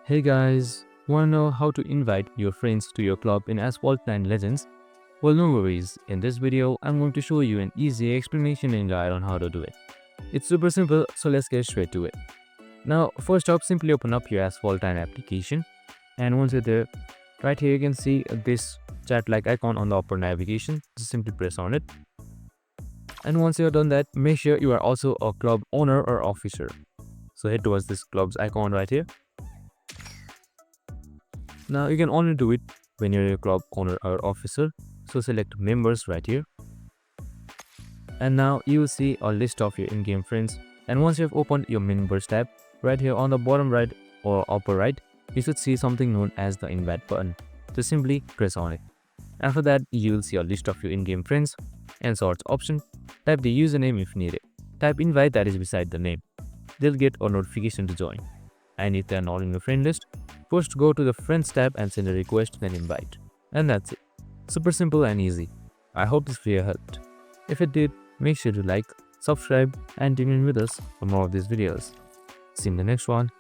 Hey guys, wanna know how to invite your friends to your club in Asphalt 9 Legends? Well, no worries. In this video, I'm going to show you an easy explanation and guide on how to do it. It's super simple, so let's get straight to it. Now, first up, simply open up your Asphalt 9 application, and once you're there, right here you can see this chat-like icon on the upper navigation. Just simply press on it. And once you're done that, make sure you are also a club owner or officer. So head towards this club's icon right here. Now you can only do it when you're a club owner or officer. So select members right here. And now you will see a list of your in-game friends. And once you have opened your members tab, right here on the bottom right or upper right, you should see something known as the invite button. Just simply press on it. After that, you will see a list of your in-game friends and search option. Type the username if needed. Type invite that is beside the name. They'll get a notification to join. And if they are not in your friend list, first go to the friends tab and send a request then invite. And that's it. Super simple and easy. I hope this video helped. If it did, make sure to like, subscribe and tune in with us for more of these videos. See you in the next one.